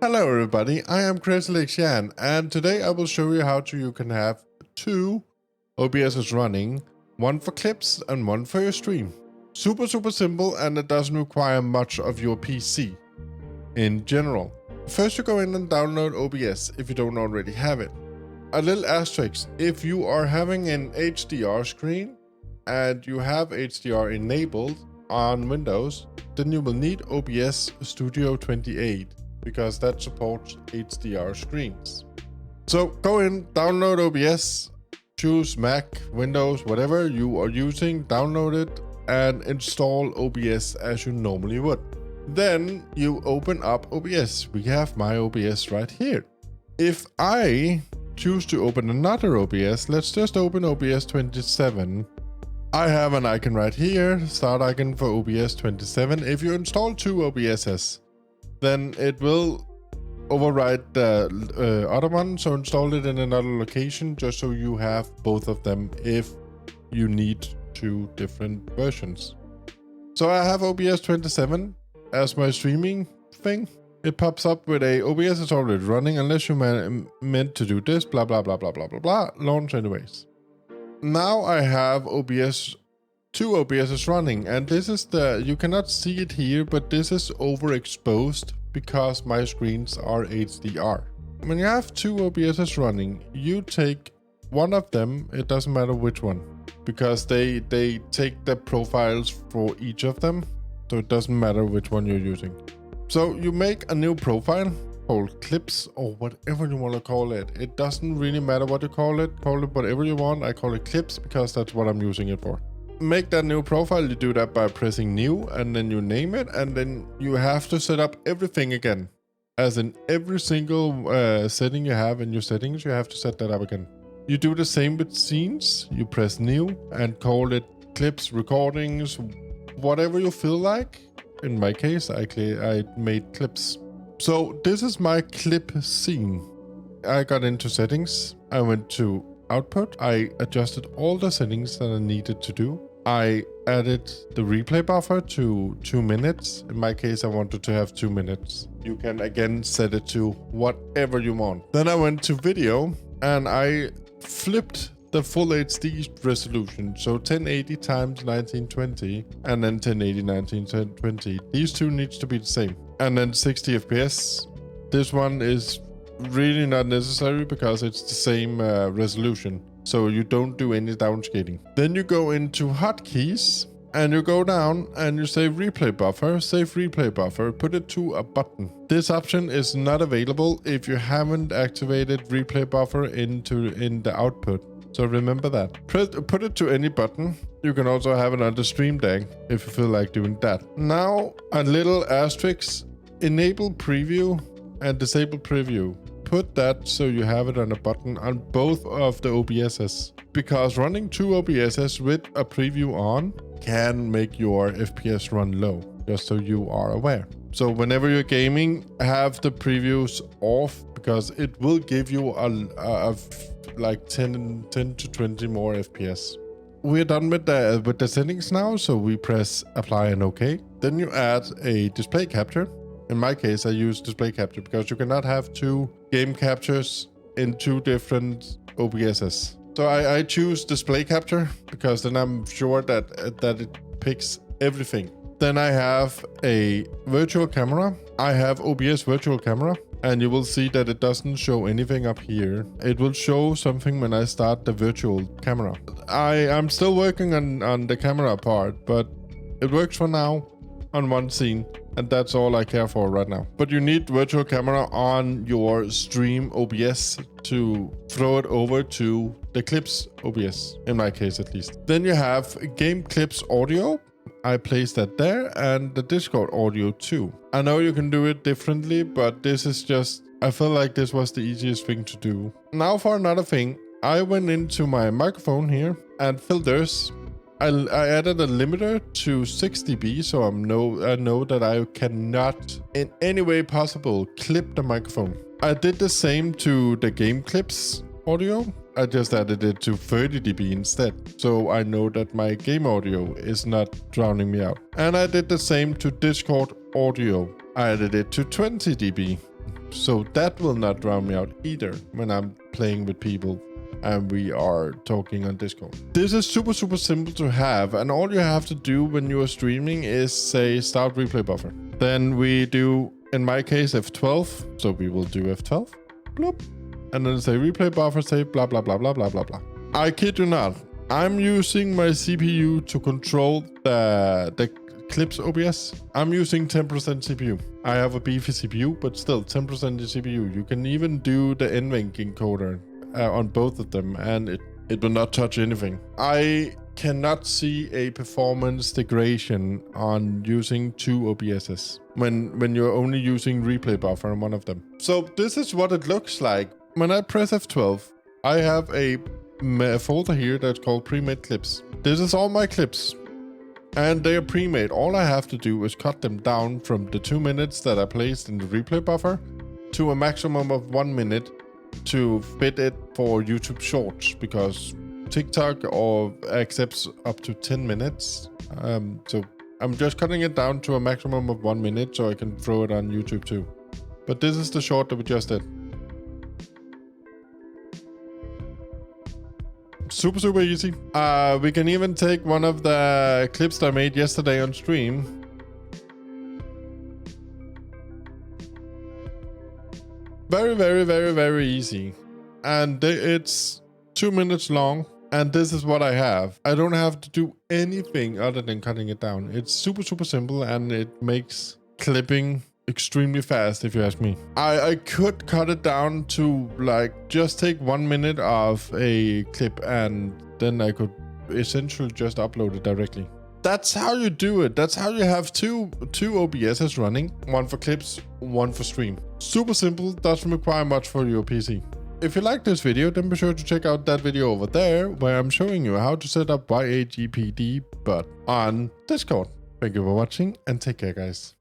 Hello everybody, I am crazylegsjan, and today I will show you how you can have two OBSs running, one for clips and one for your stream. Super simple, and it doesn't require much of your PC in general. First you go in and download OBS if you don't already have it. A little asterisk, if you are having an HDR screen and you have HDR enabled on Windows, then you will need OBS Studio 28. Because that supports HDR screens. So go in, download OBS, choose Mac, Windows, whatever you are using, download it and install OBS as you normally would. Then you open up OBS. We have my OBS right here. If I choose to open another OBS, let's just open OBS 27. I have an icon right here, start icon for OBS 27. If you install two OBSs, then it will override the other one, so install it in another location just so you have both of them if you need two different versions. So I have OBS 27 as my streaming thing. It pops up with a OBS is already running unless you meant to do this, blah blah blah blah blah blah blah, launch anyways. Now I have two OBSs running, and this is you cannot see it here, but this is overexposed because my screens are HDR. When you have two OBSs running, you take one of them, it doesn't matter which one, because they take the profiles for each of them, so it doesn't matter which one you're using. So you make a new profile called clips or whatever you want to call it. It doesn't really matter what you call it whatever you want. I call it clips because that's what I'm using it for. Make that new profile. You do that by pressing new and then you name it, and then you have to set up everything again. As in every single setting you have in your settings, you have to set that up again. You do the same with scenes. You press new and call it clips, recordings, whatever you feel like. In my case, I made clips. So this is my clip scene. I got into settings. I went to output. I adjusted all the settings that I needed to do. I added the replay buffer to 2 minutes. In my case, I wanted to have 2 minutes. You can again set it to whatever you want. Then I went to video and I flipped the full HD resolution. So 1080 times 1920 and then 1080 1920. These two needs to be the same. And then 60 FPS. This one is really not necessary because it's the same resolution, so you don't do any downscaling. Then you go into hotkeys and you go down and you say replay buffer, save replay buffer, put it to a button. This option is not available if you haven't activated replay buffer in the output, so remember that. Put it to any button. You can also have it on the stream deck if you feel like doing that. Now a little asterisk, enable preview and disable preview. Put that so you have it on a button on both of the OBSs, because running two OBSs with a preview on can make your FPS run low, just so you are aware. So whenever you're gaming, have the previews off because it will give you like 10 to 20 more FPS. We're done with the settings now, so we press apply and OK. Then you add a display capture. In my case, I use display capture because you cannot have two game captures in two different OBSs. So I choose display capture because then I'm sure that it picks everything. Then I have a virtual camera. I have OBS virtual camera, and you will see that it doesn't show anything up here. It will show something when I start the virtual camera. I'm still working on the camera part, but it works for now on one scene. And that's all I care for right now. But you need virtual camera on your stream OBS to throw it over to the clips OBS, in my case at least. Then you have game clips audio. I place that there, and the Discord audio too. I know you can do it differently, but this is just, I feel like this was the easiest thing to do. Now for another thing, I went into my microphone here and filters. I added a limiter to 6 dB, so I know that I cannot in any way possible clip the microphone. I did the same to the game clips audio. I just added it to 30 dB instead, so I know that my game audio is not drowning me out. And I did the same to Discord audio. I added it to 20 dB. So that will not drown me out either when I'm playing with people and we are talking on Discord. This is super simple to have, and all you have to do when you are streaming is say start replay buffer. Then we do, in my case, F12. So we will do F12, bloop, and then say replay buffer, say blah blah blah blah blah blah blah. I kid you not, I'm using my CPU to control the clips OBS. I'm using 10% CPU. I have a beefy CPU, but still 10% CPU. You can even do the NVENC encoder on both of them, and it will not touch anything. I cannot see a performance degradation on using 2 OBSs when you're only using replay buffer on one of them. So this is what it looks like. When I press F12, I have a folder here that's called pre-made clips. This is all my clips, and they are pre-made. All I have to do is cut them down from the 2 minutes that I placed in the replay buffer to a maximum of 1 minute to fit it for YouTube Shorts, because TikTok accepts up to 10 minutes. So I'm just cutting it down to a maximum of 1 minute so I can throw it on YouTube too. But this is the short that we just did. Super easy. We can even take one of the clips that I made yesterday on stream. Very easy. And it's 2 minutes long. And this is what I have. I don't have to do anything other than cutting it down. It's super simple, and it makes clipping extremely fast, if you ask me. I could cut it down to like just take 1 minute of a clip, and then I could essentially just upload it directly. That's how you do it. That's how you have two OBSs running, one for clips, one for stream. Super simple, doesn't require much for your PC. If you like this video, then be sure to check out that video over there where I'm showing you how to set up VIII HERO on Discord. Thank you for watching, and take care, guys.